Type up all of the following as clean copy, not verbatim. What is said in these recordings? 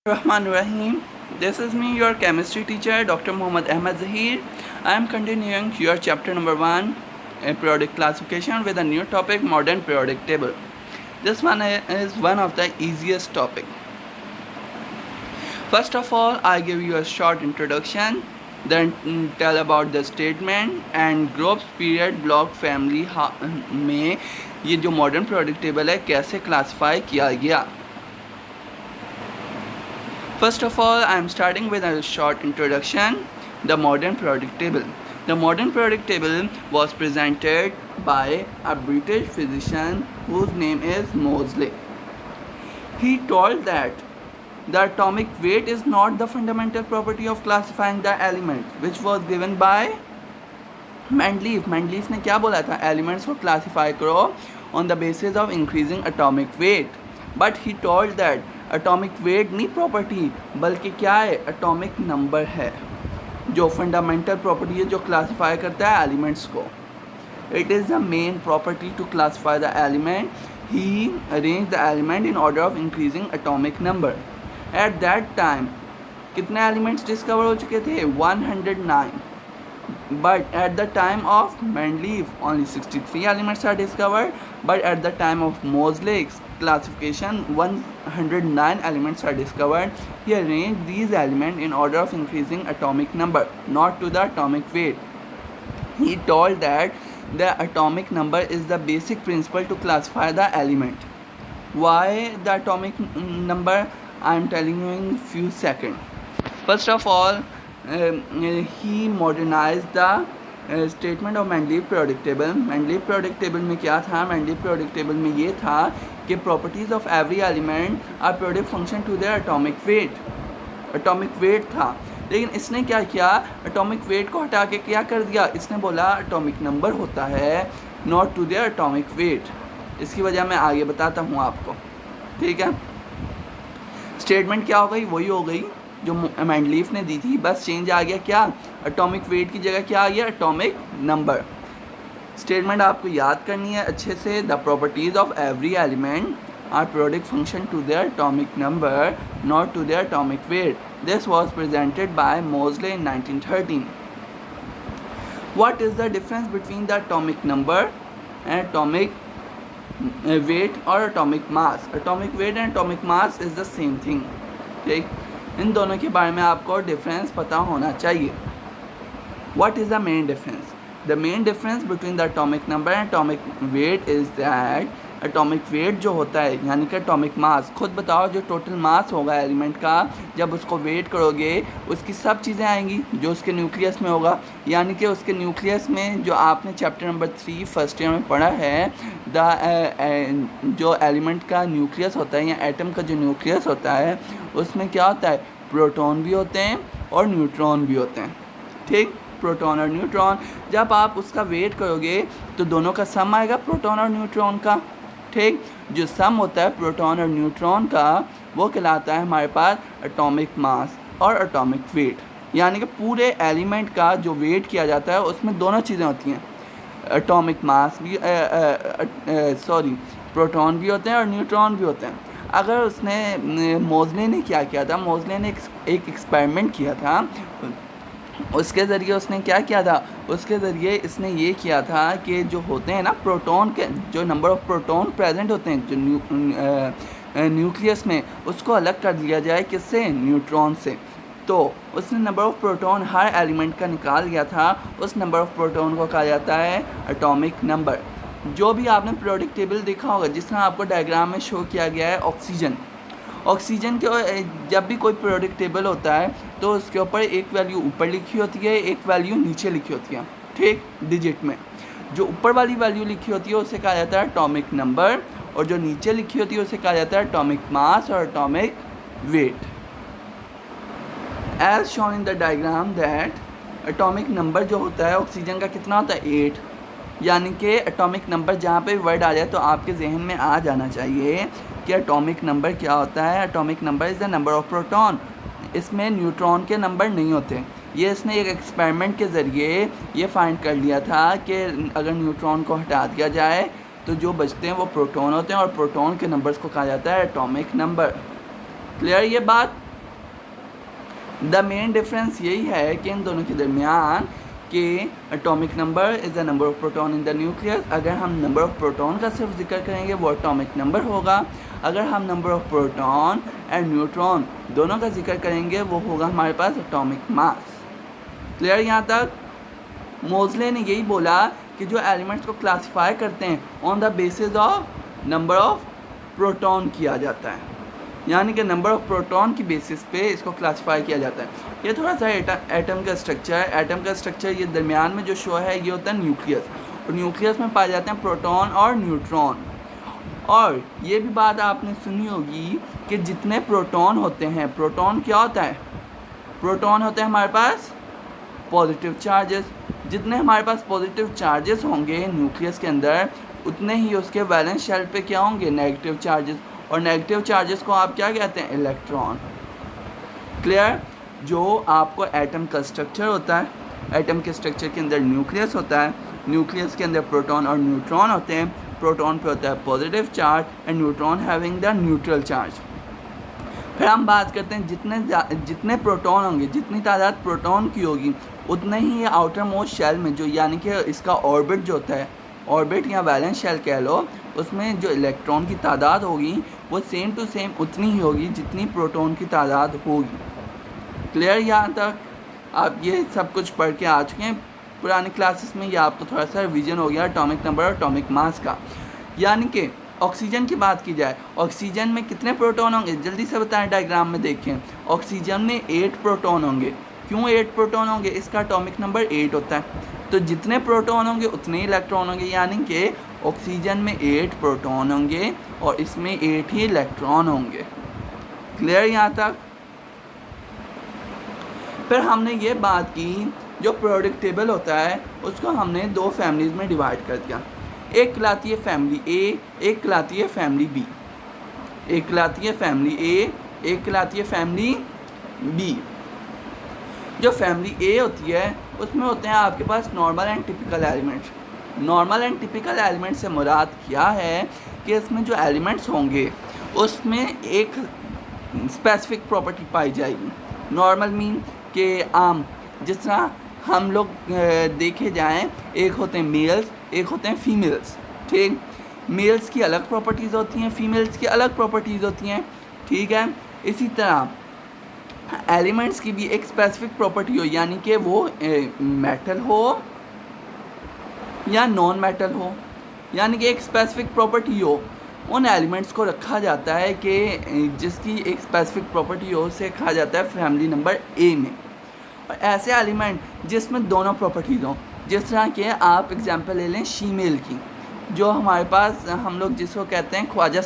Rahman Rahim. This is me, your chemistry teacher, Dr. Muhammad Ahmed Zahir. I am continuing your chapter number 1, periodic classification, with a new topic, modern periodic table. This one is one of the easiest topic. First of all, I give you a short introduction, then tell about the statement and groups, period, block, family में ये जो modern periodic table है कैसे classify किया गया. First of all, I am starting with a short introduction. The modern periodic table. The modern periodic table was presented by a British physician whose name is Moseley. He told that the atomic weight is not the fundamental property of classifying the elements, which was given by Mendeleev. Mendeleev ने क्या बोला था? Elements को classify करो on the basis of increasing atomic weight. But he told that atomic weight नहीं property, बल्कि क्या है, एटॉमिक नंबर है जो फंडामेंटल प्रॉपर्टी है जो क्लासीफाई करता है एलिमेंट्स को. It is the main property to classify the element. He arrange the element in order of increasing atomic number. At that time कितने एलिमेंट्स डिस्कवर हो चुके थे? 109. But at the time of Mendeleev, only 63 elements are discovered. But at the time of Moseley's classification, 109 elements are discovered. He arranged these elements in order of increasing atomic number, not to the atomic weight. He told that the atomic number is the basic principle to classify the element. Why the atomic number? I am telling you in few seconds. First of all, he modernized the statement of Mendeleev periodic table. Mendeleev periodic table में क्या था? Mendeleev periodic table में ये था कि properties of every element are periodic function to their atomic weight. Atomic weight था, लेकिन इसने क्या किया? atomic weight को हटा के क्या कर दिया? इसने बोला atomic number होता है, not to their atomic weight. इसकी वजह मैं आगे बताता हूँ आपको, ठीक है. स्टेटमेंट क्या हो गई? वही हो गई जो मेंडलीफ ने दी थी, बस चेंज आ गया. क्या? एटॉमिक वेट की जगह क्या आ गया? Atomic number. स्टेटमेंट आपको याद करनी है अच्छे से. The properties of every element are periodic function to their atomic number, not to their atomic weight. This was presented by Moseley in 1913. What is the difference between the atomic number and atomic weight or atomic mass? Atomic weight and atomic mass is the same thing. ठीक, इन दोनों के बारे में आपको difference पता होना चाहिए. What is the main difference? The main difference between the atomic number and atomic weight is that atomic weight जो होता है यानी कि atomic mass, खुद बताओ जो टोटल मास होगा एलिमेंट का, जब उसको वेट करोगे उसकी सब चीज़ें आएंगी जो उसके न्यूक्लियस में होगा. यानी कि उसके न्यूक्लियस में जो आपने चैप्टर नंबर 3 फर्स्ट ईयर में पढ़ा है, जो एलिमेंट का न्यूक्लियस होता है या एटम का जो न्यूक्लियस होता है उसमें क्या होता है? प्रोटॉन भी होते हैं और न्यूट्रॉन भी होते हैं. ठीक, प्रोटॉन और न्यूट्रॉन. जब आप उसका वेट करोगे तो दोनों का सम आएगा प्रोटॉन और न्यूट्रॉन का. ठीक, जो सम होता है प्रोटॉन और न्यूट्रॉन का वो कहलाता है हमारे पास एटॉमिक मास और एटॉमिक वेट. यानी कि पूरे एलिमेंट का जो वेट किया जाता है उसमें दोनों चीज़ें होती हैं. एटॉमिक मास भी प्रोटॉन भी होते हैं और न्यूट्रॉन भी होते हैं. अगर उसने मोज़ले ने क्या किया था? मोज़ले ने एक एक्सपेरिमेंट किया था. उसके ज़रिए उसने क्या किया था? उसके ज़रिए इसने ये किया था कि जो होते हैं ना प्रोटॉन के, जो नंबर ऑफ़ प्रोटॉन प्रेजेंट होते हैं जो न्यूक्लियस में, उसको अलग कर दिया जाए. किससे? न्यूट्रॉन से. तो उसने number of proton her element का निकाल लिया था. उस नंबर ऑफ़ प्रोटॉन को कहा जाता है एटॉमिक नंबर. जो भी आपने पीरियोडिक टेबल देखा होगा, जिस तरह आपको डायग्राम में शो किया गया है, ऑक्सीजन के जब भी कोई पीरियोडिक टेबल होता है तो उसके ऊपर एक वैल्यू ऊपर लिखी होती है, एक वैल्यू नीचे लिखी होती है. ठीक, डिजिट में जो ऊपर वाली वैल्यू लिखी होती है उसे कहा जाता है एटॉमिक नंबर, और जो नीचे लिखी होती है उसे कहा जाता है एटॉमिक मास और atomic weight. As shown in the diagram that atomic number जो होता है ऑक्सीजन का कितना होता है? 8. यानी कि एटॉमिक नंबर जहाँ पे वर्ड आ जाए तो आपके जहन में आ जाना चाहिए कि एटॉमिक नंबर क्या होता है. Atomic number is the number of proton. इसमें न्यूट्रॉन के नंबर नहीं होते. ये इसने एक एक्सपेरिमेंट के ज़रिए ये फाइंड कर लिया था कि अगर न्यूट्रॉन को हटा दिया जाए तो जो बचते हैं वो प्रोटॉन होते हैं, और प्रोटॉन के नंबर्स को कहा जाता है एटॉमिक नंबर. क्लियर ये बात? द मेन डिफरेंस यही है कि इन दोनों के दरमियान कि atomic number is the number of proton in the nucleus. अगर हम नंबर ऑफ प्रोटॉन का सिर्फ जिक्र करेंगे वो एटॉमिक नंबर होगा। अगर हम number of proton and neutron दोनों का जिक्र करेंगे वो होगा हमारे पास एटॉमिक मास। क्लियर यहाँ तक? मोज़ले ने यही बोला कि जो एलिमेंट्स को क्लासिफाई करते हैं on the basis of number of proton किया जाता है, यानी कि नंबर ऑफ प्रोटॉन की बेसिस पे इसको क्लासिफाई किया जाता है। ये थोड़ा सा एटम का स्ट्रक्चर है। एटम का स्ट्रक्चर ये दरमियान में जो शो है ये होता है न्यूक्लियस, और न्यूक्लियस में पाए जाते हैं प्रोटॉन और न्यूट्रॉन। और ये भी बात आपने सुनी होगी कि जितने प्रोटॉन होते हैं, प्रोटॉन क्या होता है? प्रोटॉन होते हैं हमारे पास पॉजिटिव चार्जेस। जितने हमारे पास पॉजिटिव चार्जेस होंगे न्यूक्लियस के अंदर, उतने ही उसके वैलेंस शेल पे क्या होंगे? Negative charges. और नेगेटिव चार्जेस को आप क्या कहते हैं? इलेक्ट्रॉन। क्लियर? जो आपको एटम का स्ट्रक्चर होता है, एटम के स्ट्रक्चर के अंदर न्यूक्लियस होता है, न्यूक्लियस के अंदर प्रोटॉन और न्यूट्रॉन होते हैं। प्रोटॉन पे होता है positive charge and neutron having the neutral charge. फिर हम बात करते हैं जितने प्रोटॉन होंगे, जितनी तादाद प्रोटॉन की होगी, उतने ही आउटर मोस्ट शेल में जो यानी कि इसका ऑर्बिट जो होता है, ऑर्बिट या वैलेंस शेल कह लो, उसमें जो इलेक्ट्रॉन की तादाद होगी वो सेम टू सेम उतनी ही होगी जितनी प्रोटॉन की तादाद होगी। क्लियर? यहाँ तक आप ये सब कुछ पढ़ के आ चुके हैं पुरानी क्लासेस में। या आपको थोड़ा सा रिवीजन हो गया एटॉमिक नंबर और एटॉमिक मास का। यानी कि ऑक्सीजन की बात की जाए, ऑक्सीजन में कितने प्रोटॉन होंगे? जल्दी से बताएं, डायग्राम में देखें। ऑक्सीजन में 8 प्रोटॉन होंगे। क्यों 8 प्रोटॉन होंगे? इसका एटॉमिक नंबर 8 होता है। तो जितने प्रोटॉन होंगे उतने ही इलेक्ट्रॉन होंगे, यानी कि ऑक्सीजन में 8 प्रोटॉन होंगे और इसमें 8 ही इलेक्ट्रॉन होंगे। क्लियर यहाँ तक? फिर हमने ये बात की जो पीरियोडिक टेबल होता है उसको हमने 2 फैमिलीज़ में डिवाइड कर दिया। एक कहलाती है फैमिली ए, एक कहलाती है फैमिली बी। एक कहलाती है फैमिली ए, एक कहलाती है फैमिली बी। जो फैमिली ए होती है उसमें होते हैं आपके पास normal and typical elements. Normal and typical element से मुराद क्या है कि इसमें जो एलिमेंट्स होंगे उसमें एक स्पेसिफिक प्रॉपर्टी पाई जाएगी। नॉर्मल मीन के आम, जिस तरह हम लोग देखे जाएं, एक होते हैं मेल्स, एक होते हैं फीमेल्स। ठीक? मेल्स की अलग प्रॉपर्टीज़ होती हैं, फीमेल्स की अलग प्रॉपर्टीज़ होती हैं। ठीक है? इसी तरह एलिमेंट्स की भी एक स्पेसिफिक प्रॉपर्टी हो, यानी कि वो मेटल हो या नॉन मेटल हो, यानी कि एक स्पेसिफिक प्रॉपर्टी हो। उन एलिमेंट्स को रखा जाता है कि जिसकी एक स्पेसिफिक प्रॉपर्टी हो उसे कहा जाता है फैमिली नंबर ए में। और ऐसे एलिमेंट जिसमें दोनों प्रॉपर्टीज़ हों, जिस तरह के आप एग्जांपल ले लें शीमेल की, जो हमारे पास हम लोग जिसको कहते हैं ख्वाजा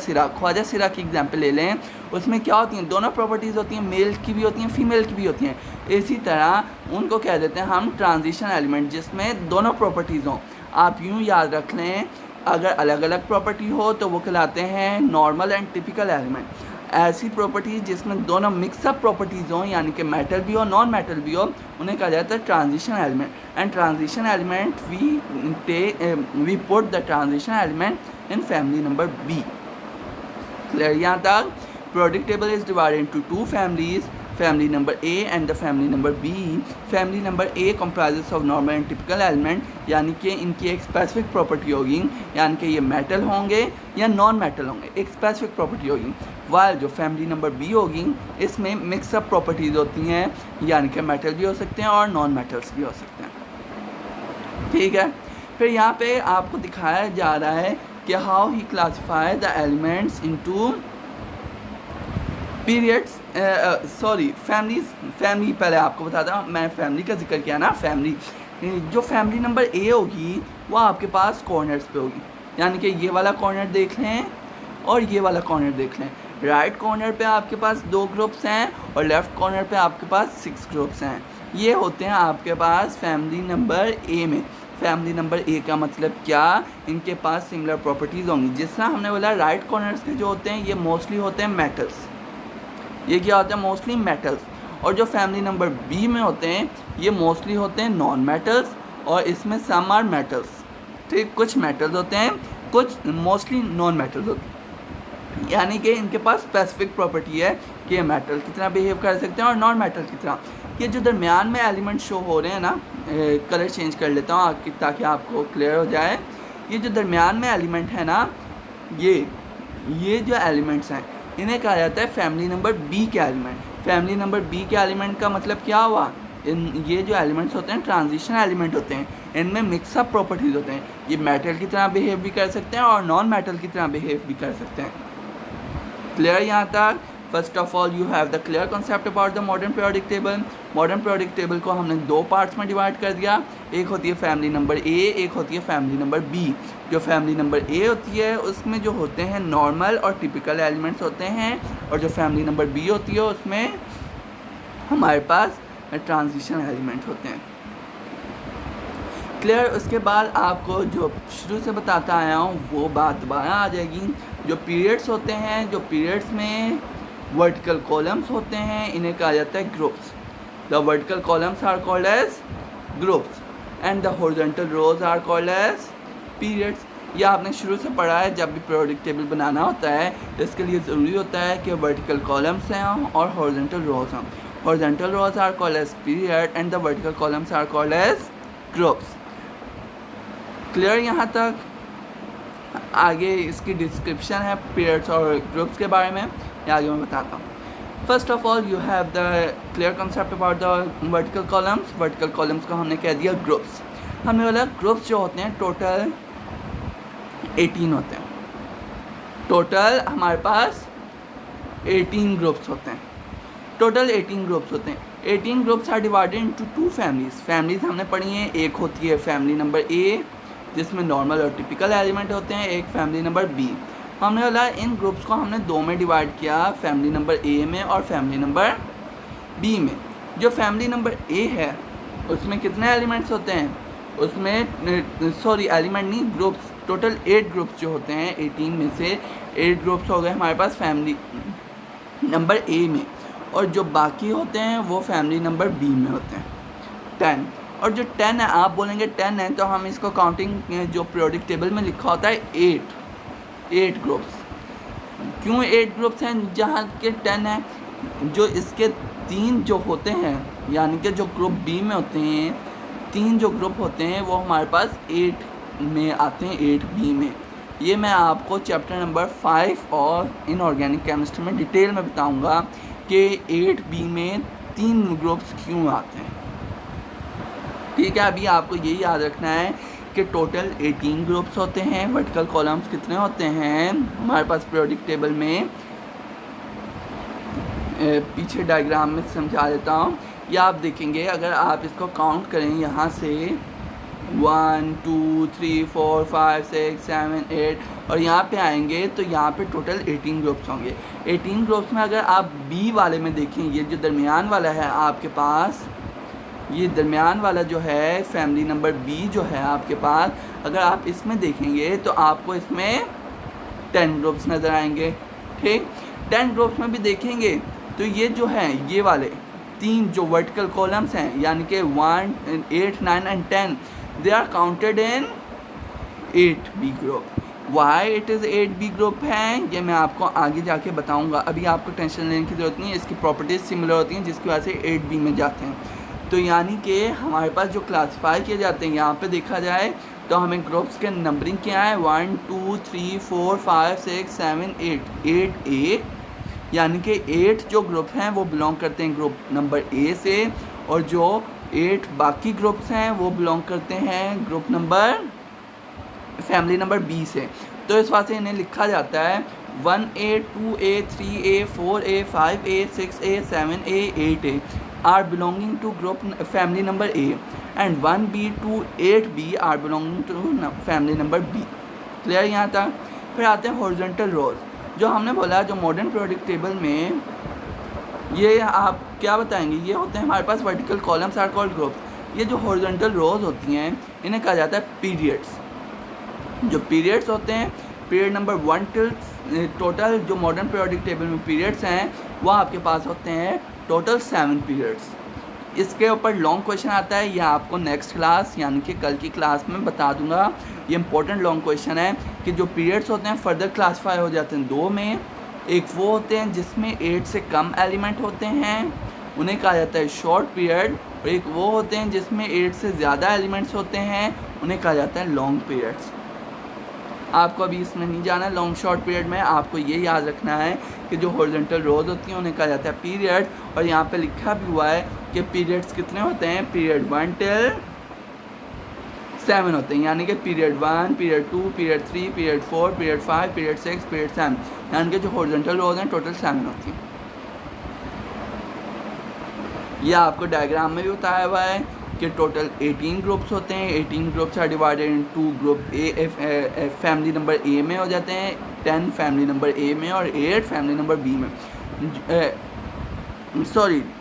सिरा की एग्जांपल ले लें। उसमें क्या होती हैं? दोनों प्रॉपर्टीज़ होती हैं, मेल की भी होती हैं, फीमेल की भी होती हैं। इसी तरह उनको कह देते हैं हम ट्रांजिशन एलिमेंट, जिसमें दोनों प्रॉपर्टीज़ हों। आप यूँ याद रख लें, अगर अलग अलग प्रॉपर्टी हो तो वो कहलाते हैं नॉर्मल एंड टिपिकल एलिमेंट। ऐसी प्रॉपर्टीज़ जिसमें दोनों मिक्सअप प्रॉपर्टीज़ हों, यानी कि मेटल भी हो नॉन मेटल भी हो, उन्हें कहा जाता है transition element. And transition element we put the transition element in family number B. Clear यहाँ तक? Periodic table is divided into 2 families, family number A and the family number B. family number A comprises of normal and typical element, यानी कि इनकी एक specific property होगी, यानी कि ये मेटल होंगे या नॉन मेटल होंगे, एक स्पेसिफिक प्रॉपर्टी होगी। वाइल जो फैमिली नंबर बी होगी इसमें मिक्सअप प्रॉपर्टीज़ होती हैं, यानी कि मेटल भी हो सकते हैं और नॉन मेटल्स भी हो सकते हैं। ठीक है? फिर यहाँ पे आपको दिखाया जा रहा है कि how he classify the elements into periods, family पहले आपको बताता हूँ, मैं फैमिली का जिक्र किया ना। फैमिली जो फैमिली नंबर ए होगी वो आपके पास कॉर्नर्स पे होगी, यानी कि ये वाला कॉर्नर देख लें और ये वाला कॉर्नर देख लें। राइट कॉर्नर पे आपके पास 2 ग्रुप्स हैं और लेफ़्ट कॉर्नर पे आपके पास 6 ग्रुप्स हैं। ये होते हैं आपके पास फैमिली नंबर ए में। फैमिली नंबर ए का मतलब क्या? इनके पास सिमिलर प्रॉपर्टीज़ होंगी। जिस तरह हमने बोला राइट कॉर्नर्स के जो होते हैं ये मोस्टली होते हैं मेटल्स। ये क्या होते हैं? Mostly metals. और जो फैमिली नंबर बी में होते हैं ये मोस्टली होते हैं नॉन मेटल्स और इसमें सम आर मेटल्स। ठीक, कुछ मेटल्स होते हैं, कुछ मोस्टली नॉन मेटल्स होते हैं। यानी कि इनके पास स्पेसिफिक प्रॉपर्टी है कि ये मेटल की तरह बिहेव कर सकते हैं और नॉन मेटल की तरह। ये जो दरमियान में एलिमेंट शो हो रहे हैं ना, कलर चेंज कर लेता हूँ ताकि आपको क्लियर हो जाए। ये जो दरमियान में एलिमेंट है ना, ये जो एलिमेंट्स हैं इन्हें कहा जाता है फैमिली नंबर बी के एलिमेंट। फैमिली नंबर बी के एलिमेंट का मतलब क्या हुआ, ये जो एलिमेंट्स होते हैं ट्रांजिशन एलिमेंट होते हैं, इनमें मिक्सअप प्रॉपर्टीज़ होते हैं। ये मेटल की तरह बिहेव भी कर सकते हैं और नॉन मेटल की तरह बिहेव भी कर सकते हैं। क्लियर यहाँ तक? First of all you have the clear concept about the modern periodic table. Modern periodic table को हमने दो पार्ट्स में डिवाइड कर दिया। एक होती है फैमिली नंबर ए, एक होती है फैमिली नंबर बी। जो फैमिली नंबर ए होती है उसमें जो होते हैं नॉर्मल और टिपिकल एलिमेंट्स होते हैं, और जो फैमिली नंबर बी होती है उसमें हमारे पास ट्रांजिशन एलिमेंट होते हैं। क्लियर? उसके बाद आपको जो शुरू से बताता आया हूँ वो बात दोबारा आ जाएगी। जो पीरियड्स होते हैं, जो पीरियड्स में वर्टिकल कॉलम्स होते हैं इन्हें कहा जाता है groups. The vertical columns are called as groups and the horizontal rows are called as periods. ये आपने शुरू से पढ़ा है। जब भी पीरियोडिक टेबल बनाना होता है इसके लिए ज़रूरी होता है कि वर्टिकल कॉलम्स हैं और हॉरिजॉन्टल रोज हैं। Horizontal rows are called as period and the vertical columns are called as groups. Clear यहाँ तक? आगे इसकी डिस्क्रिप्शन है पीरियड्स और ग्रुप्स के बारे में, ये आगे मैं बताता हूँ। First of all you have the clear concept about the vertical columns. Vertical columns को हमने कह दिया ग्रुप्स। हमने बोला ग्रुप्स जो होते हैं टोटल 18 होते हैं। टोटल हमारे पास 18 ग्रुप्स होते हैं। टोटल 18 ग्रुप्स होते हैं। 18 groups are divided into 2 families. Families हमने पढ़ी हैं। एक होती है फैमिली नंबर ए जिसमें नॉर्मल और टिपिकल एलिमेंट होते हैं, एक फैमिली नंबर बी। हमने बोला इन ग्रुप्स को हमने दो में डिवाइड किया, फैमिली नंबर ए में और फैमिली नंबर बी में। जो फैमिली नंबर ए है उसमें कितने एलिमेंट्स होते हैं? उसमें एलिमेंट नहीं, ग्रुप्स। टोटल 8 ग्रुप्स जो होते हैं 18 में से 8 ग्रुप्स हो गए हमारे पास फैमिली नंबर ए में, और जो बाकी होते हैं वो फैमिली नंबर बी में होते हैं 10। और जो 10 है, आप बोलेंगे 10 है तो हम इसको काउंटिंग जो पीरियोडिक टेबल में लिखा होता है 8 ग्रुप्स। क्यों 8 ग्रुप्स हैं जहाँ के 10 है? जो इसके 3 जो होते हैं, यानी कि जो ग्रुप बी में होते हैं 3 जो ग्रुप होते हैं वो हमारे पास 8 में आते हैं, 8B में। ये मैं आपको चैप्टर नंबर 5 और इनऑर्गेनिक केमिस्ट्री में डिटेल में बताऊंगा कि 8B में 3 ग्रुप्स क्यों आते हैं। ठीक है, अभी आपको ये याद रखना है कि टोटल 18 ग्रुप्स होते हैं। वर्टिकल कॉलम्स कितने होते हैं हमारे पास पीरियोडिक टेबल में? पीछे डायग्राम में समझा देता हूँ। या आप देखेंगे अगर आप इसको काउंट करें यहाँ से 1 2 3 4 5 6 7 8 और यहाँ पे आएंगे तो यहाँ पे टोटल 18 ग्रुप्स होंगे। 18 ग्रुप्स में अगर आप बी वाले में देखें, ये जो दरमियान वाला है आपके पास, ये दरमियान वाला जो है फैमिली नंबर बी जो है आपके पास, अगर आप इसमें देखेंगे तो आपको इसमें 10 ग्रुप्स नज़र आएंगे। ठीक, 10 ग्रुप्स में भी देखेंगे तो ये जो है ये वाले 3 जो वर्टिकल कॉलम्स हैं यानी कि 1 8 9 and 10 they are counted in 8B group. Why it is 8B group है ये मैं आपको आगे जाके बताऊंगा। अभी आपको टेंशन लेने की ज़रूरत नहीं है, इसकी प्रॉपर्टीज़ सिमिलर होती हैं जिसकी वजह से 8B में जाते हैं। तो यानी कि हमारे पास जो क्लासीफाई किए जाते हैं यहाँ पे देखा जाए तो हमें ग्रुप्स के नंबरिंग क्या है 1 2 3 4 5 6 7 8 8A, यानी कि 8 जो ग्रुप हैं वो बिलोंग करते हैं ग्रुप नंबर ए से, और जो 8 बाकी ग्रुप्स हैं वो बिलोंग करते हैं group number family number B से। तो इस वजह से इन्हें लिखा जाता है 1A 2A 3A 4A 5A 6A 7A 8A are belonging to group family number A and 1B to 8B are belonging to family number B। Clear यहाँ तक? फिर आते हैं हॉरिजॉन्टल रोज। जो हमने बोला जो मॉडर्न पीरियोडिक टेबल में ये आप क्या बताएंगे, ये होते हैं हमारे पास vertical columns are called groups. ये जो हॉरिजॉन्टल रोज होती हैं इन्हें कहा जाता है पीरियड्स। जो पीरियड्स होते हैं पीरियड नंबर 1 टिल टोटल जो मॉडर्न पीरियोडिक टेबल में पीरियड्स हैं वो आपके पास होते हैं टोटल 7 पीरियड्स। इसके ऊपर लॉन्ग क्वेश्चन आता है, यह आपको नेक्स्ट क्लास यानी कि कल की क्लास में बता दूंगा। ये इंपॉर्टेंट लॉन्ग क्वेश्चन है कि जो पीरियड्स होते हैं फर्दर क्लासीफाई हो जाते हैं दो में। एक वो होते हैं जिसमें 8 से कम एलिमेंट होते हैं, उन्हें कहा जाता है शॉर्ट पीरियड, और एक वो होते हैं जिसमें 8 से ज़्यादा एलिमेंट्स होते हैं, उन्हें कहा जाता है लॉन्ग पीरियड्स। आपको अभी इसमें नहीं जाना है लॉन्ग शॉर्ट पीरियड में, आपको ये याद रखना है कि जो हॉरिजॉन्टल रोज होती हैं उन्हें कहा जाता है पीरियड। और यहाँ पे लिखा भी हुआ है कि पीरियड्स कितने होते हैं, पीरियड 1 till 7 होते हैं, यानी कि period 1, period 2, period 3, period 4, period 5, period 6, period 7, यानी कि जो हॉरिजॉन्टल रोज हैं टोटल 7 होती हैं। यह आपको डायग्राम में भी बताया हुआ है कि टोटल 18 ग्रुप्स होते हैं। 18 groups are divided in 2 group A family number A में हो जाते हैं, 10 फैमिली नंबर ए में और 8 फैमिली नंबर बी में।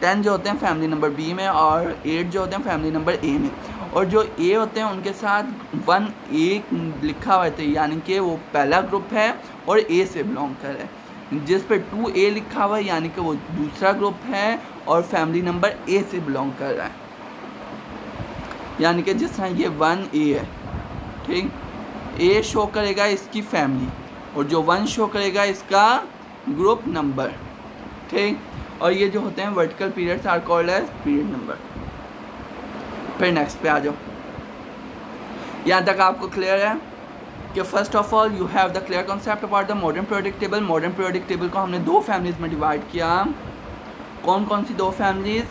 10 जो होते हैं फैमिली नंबर बी में और 8 जो होते हैं फैमिली नंबर ए में। और जो ए होते हैं उनके साथ 1A लिखा हुआ है, यानी कि वो पहला ग्रुप है और ए से बिलोंग कर रहा है। जिस पे 2A लिखा हुआ है यानी कि वो दूसरा ग्रुप है और फैमिली नंबर ए से बिलोंग कर रहा है, यानी कि जिस तरह ये 1A है, ठीक, ए शो करेगा इसकी फैमिली और जो 1 शो करेगा इसका ग्रुप नंबर, ठीक। और ये जो होते हैं vertical periods are called as period number. फिर नेक्स्ट पे आ जाओ। यहाँ तक आपको क्लियर है कि first of all you have the clear concept about the modern periodic table. Modern periodic table को हमने 2 फैमिलीज में डिवाइड किया। कौन कौन सी 2 फैमिलीज?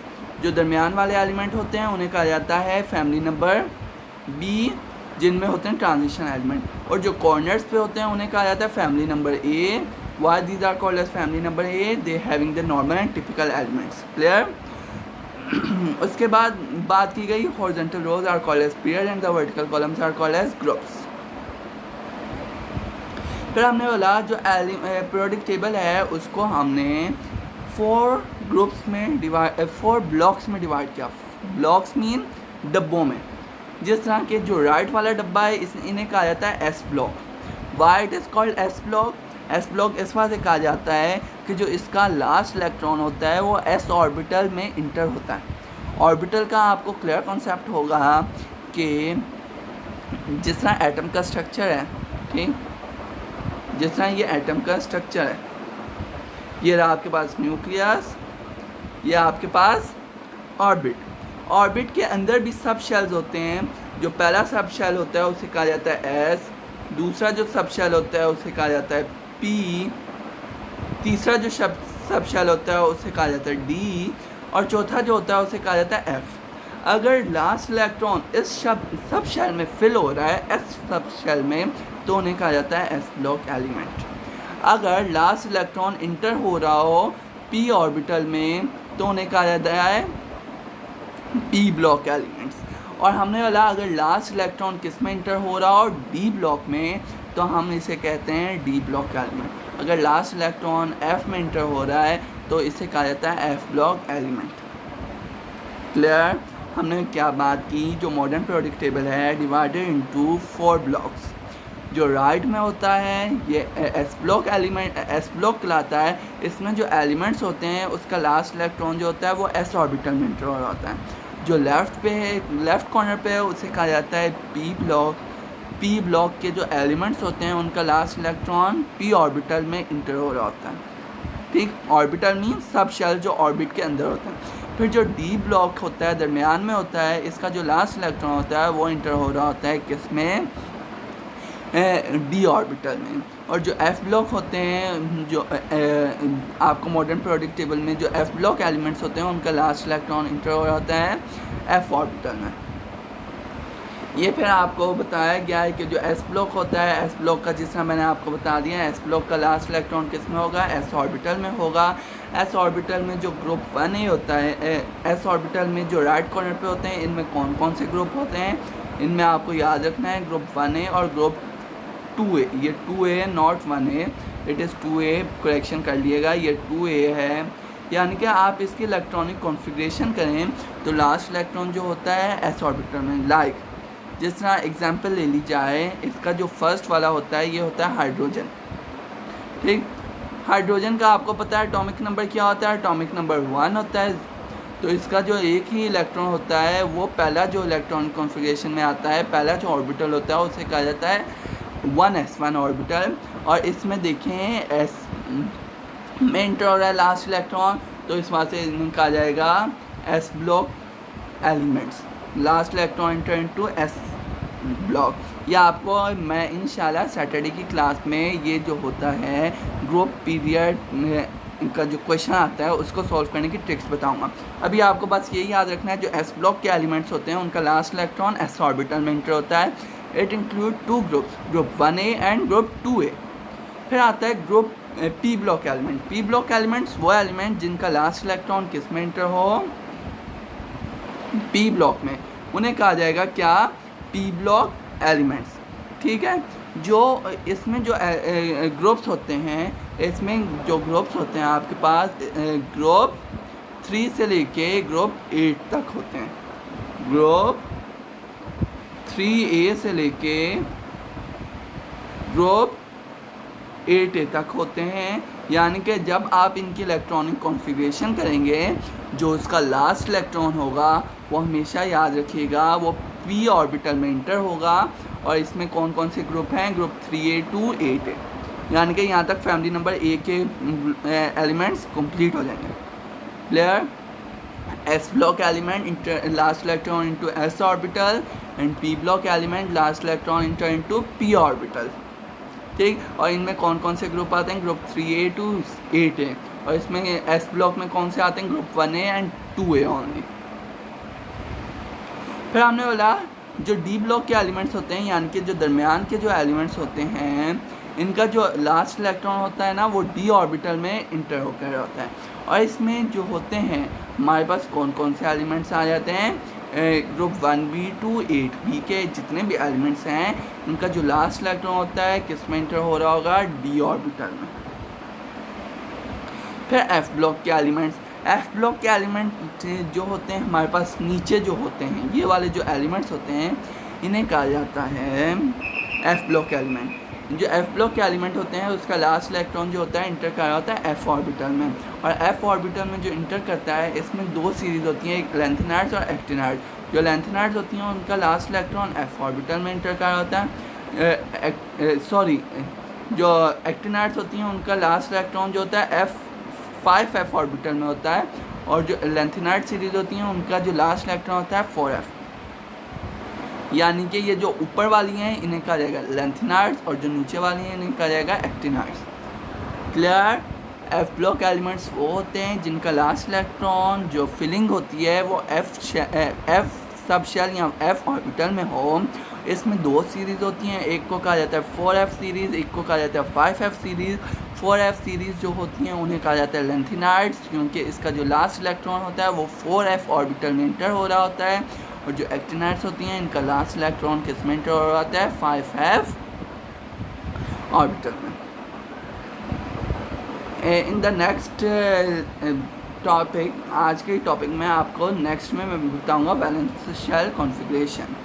जो दरमियान वाले एलिमेंट होते हैं उन्हें कहा जाता है फैमिली नंबर बी, जिनमें होते हैं ट्रांजिशन एलिमेंट, और जो कॉर्नर्स पे होते हैं उन्हें कहा जाता है family number A. Why these are called as family number A? They having the normal and typical elements. Clear? उसके बाद बात की गई horizontal rows are called as period and the vertical columns are called as groups. फिर हमने बोला जो periodic table है उसको हमने 4 ग्रुप्स में 4 ब्लॉक्स में डिवाइड किया। ब्लॉक्स मीन डब्बों में। जिस तरह के जो राइट वाला डब्बा है इन्हें कहा जाता है S block. Y it is called S block? S block इस वजह से कहा जाता है कि जो इसका लास्ट इलेक्ट्रॉन होता है वो एस ऑर्बिटल में इंटर होता है। ऑर्बिटल का आपको क्लियर कॉन्सेप्ट होगा कि जिस तरह एटम का स्ट्रक्चर है, ठीक, जिस तरह ये एटम का स्ट्रक्चर है, ये रहा आपके पास न्यूक्लियस, ये आपके पास ऑर्बिट। ऑर्बिट के अंदर भी सब शेल्स होते हैं। जो पहला सब शेल होता है उसे कहा जाता है एस, दूसरा जो सब शेल होता है उसे कहा जाता है पी, तीसरा जो सब शेल होता है उसे कहा जाता है डी, और चौथा जो होता है उसे कहा जाता है एफ। अगर लास्ट इलेक्ट्रॉन इस सब शेल में फिल हो रहा है एस सब शेल में तो उन्हें कहा जाता है एस ब्लॉक एलिमेंट। अगर लास्ट इलेक्ट्रॉन इंटर हो रहा हो पी ऑर्बिटल में तो उन्हें कहा जाता है पी ब्लॉक एलिमेंट्स। और हमने बोला अगर लास्ट इलेक्ट्रॉन किस में इंटर हो रहा हो डी ब्लॉक में तो हम इसे कहते हैं डी ब्लॉक एलिमेंट। अगर लास्ट इलेक्ट्रॉन एफ में इंटर हो रहा है तो इसे कहा जाता है एफ ब्लॉक एलिमेंट। क्लियर? हमने क्या बात की? जो मॉडर्न पीरियोडिक टेबल है डिवाइडेड इनटू 4 ब्लॉक्स। जो राइट में होता है ये S block element, S block कहलाता है। इसमें जो एलिमेंट्स होते हैं उसका लास्ट इलेक्ट्रॉन जो होता है वो एस ऑर्बिटल में इंटर हो रहा होता है। जो लेफ़्ट पे है, लेफ़्ट कॉर्नर पे है, उसे कहा जाता है पी ब्लॉक। पी ब्लॉक के जो एलिमेंट्स होते हैं उनका लास्ट इलेक्ट्रॉन पी ऑर्बिटल में इंटर हो रहा होता है, ठीक। ऑर्बिटल मीन सब शेल जो ऑर्बिट के अंदर होता है। फिर जो डी ब्लॉक होता है दरमियान में होता है, इसका जो लास्ट इलेक्ट्रॉन होता है वो इंटर हो रहा होता है किसमें? डी ऑर्बिटल में। और जो एफ ब्लॉक होते हैं, जो आपको मॉडर्न पीरियोडिक टेबल में जो एफ ब्लॉक एलिमेंट्स होते हैं उनका लास्ट इलेक्ट्रॉन इंटर हो रहा होता है एफ ऑर्बिटल में। ये फिर आपको बताया गया है कि जो एस ब्लॉक होता है, एस ब्लॉक का जिस तरह मैंने आपको बता दिया, एस ब्लॉक का लास्ट इलेक्ट्रॉन किस में होगा? एस ऑर्बिटल में होगा। एस ऑर्बिटल में जो ग्रुप 1A होता है, एस ऑर्बिटल में जो राइट कॉर्नर पे होते हैं, इनमें कौन कौन से ग्रुप होते हैं? इनमें आपको याद रखना है ग्रुप 1A और ग्रुप 2A। ये 2A not 1A, it is 2A, correction कर लिएगा, ये 2A है। यानी कि आप इसकी इलेक्ट्रॉनिक कॉन्फ़िगरेशन करें तो लास्ट इलेक्ट्रॉन जो होता है एस ऑर्बिटल में, लाइक जिस तरह एग्जांपल ले ली जाए, इसका जो फर्स्ट वाला होता है ये होता है हाइड्रोजन, ठीक। हाइड्रोजन का आपको पता है एटॉमिक नंबर क्या होता है? एटॉमिक नंबर 1 होता है। तो इसका जो एक ही इलेक्ट्रॉन होता है वो पहला जो इलेक्ट्रॉन कॉन्फ़िगरेशन में आता है, पहला जो ऑर्बिटल होता है उसे कहा जाता है 1s1 ऑर्बिटल। और इसमें देखें s में इंटर हो रहा है लास्ट इलेक्ट्रॉन, तो इस बात से इन्हें कहा जाएगा s block elements. Last electron inter into s block. या आपको मैं इंशाल्लाह सैटरडे की क्लास में ये जो होता है ग्रुप पीरियड का जो क्वेश्चन आता है उसको सॉल्व करने की ट्रिक्स बताऊंगा। अभी आपको बस ये याद रखना है जो s ब्लॉक के एलिमेंट्स होते हैं उनका लास्ट इलेक्ट्रॉन s ऑर्बिटल में इंटर होता है। It include two groups, group 1a and group 2a। फिर आता है group p block element. p block elements वो एलिमेंट जिनका लास्ट इलेक्ट्रॉन किस में इंटर हो, p ब्लॉक में, उन्हें कहा जाएगा क्या, p ब्लॉक एलिमेंट्स। ठीक है। जो इसमें जो ग्रुप्स होते हैं, इसमें जो ग्रुप्स होते हैं आपके पास ग्रुप 3 से लेके ग्रुप 8 तक होते हैं। ग्रुप 3a से लेके ग्रुप 8a तक होते हैं। यानी कि जब आप इनकी इलेक्ट्रॉनिक कॉन्फ़िगरेशन करेंगे, जो इसका लास्ट इलेक्ट्रॉन होगा वो हमेशा याद रखिएगा वो p ऑर्बिटल में इंटर होगा। और इसमें कौन कौन से ग्रुप हैं, ग्रुप 3a to 8a। यानी कि यहाँ तक फैमिली नंबर a के एलिमेंट्स कंप्लीट हो जाएंगे। Clear. s block element last electron into s orbital and p block element last electron inter into p orbital. ठीक। और इनमें कौन कौन से ग्रुप आते हैं, ग्रुप 3a to 8a। और इसमें s ब्लॉक में कौन से आते हैं, group 1a and 2a only. फिर हमने बोला जो डी ब्लॉक के एलिमेंट्स होते हैं, यानी कि जो दरमियान के जो एलिमेंट्स होते हैं, इनका जो लास्ट इलेक्ट्रॉन होता है ना वो डी ऑर्बिटल में इंटर होकर होता है। और इसमें जो होते हैं हमारे पास कौन कौन से एलिमेंट्स आ जाते हैं, ग्रुप 1b to 8b के जितने भी एलिमेंट्स हैं उनका जो लास्ट इलेक्ट्रॉन होता है किस में इंटर हो रहा होगा, डी ऑर्बिटल में। फिर एफ ब्लॉक के एलिमेंट्स, एफ ब्लॉक के एलिमेंट जो होते हैं हमारे पास नीचे जो होते हैं, ये वाले जो एलिमेंट्स होते हैं इन्हें कहा जाता है एफ ब्लॉक एलिमेंट। जो एफ ब्लॉक के एलिमेंट होते हैं उसका लास्ट इलेक्ट्रॉन जो होता है इंटर कर रहा होता है एफ ऑर्बिटल में। और एफ ऑर्बिटल में जो इंटर करता है इसमें दो सीरीज़ होती हैं, एक लेंथेनाइड्स और एक्टिनाइड्स। जो लेंथेनाइड्स होती हैं उनका लास्ट इलेक्ट्रॉन एफ ऑर्बिटल में इंटर कर रहा होता है। जो एक्टिनाइड्स होती हैं उनका लास्ट इलेक्ट्रॉन जो होता है F ऑर्बिटल में होता है। और जो लेंथेनाइड सीरीज होती हैं उनका जो लास्ट इलेक्ट्रॉन होता है 4f। यानी कि ये जो ऊपर वाली हैं इन्हें कहा जाएगा लेंथेनाइड्स और जो नीचे वाली हैं इन्हें कहा जाएगा actinides. Clear. F block elements वो होते हैं जिनका लास्ट इलेक्ट्रॉन जो फिलिंग होती है वो एफ सब शेल या एफ ऑर्बिटल में हो। इसमें दो सीरीज़ होती हैं, एक को कहा जाता है 4f सीरीज़, एक को कहा जाता है 5f सीरीज़। 4f सीरीज़ जो होती हैं उन्हें कहा जाता है लेंथेनाइड्स, क्योंकि इसका जो लास्ट इलेक्ट्रॉन होता है वो 4f ऑर्बिटल में इंटर हो रहा होता है। और जो एक्टिनाइड्स होती हैं इनका लास्ट इलेक्ट्रॉन किस में इंटर हो रहा होता है, 5f ऑर्बिटल में। इन द नेक्स्ट टॉपिक, आज के टॉपिक में आपको नेक्स्ट में मैं बताऊंगा वैलेंस शेल कॉन्फ़िगरेशन।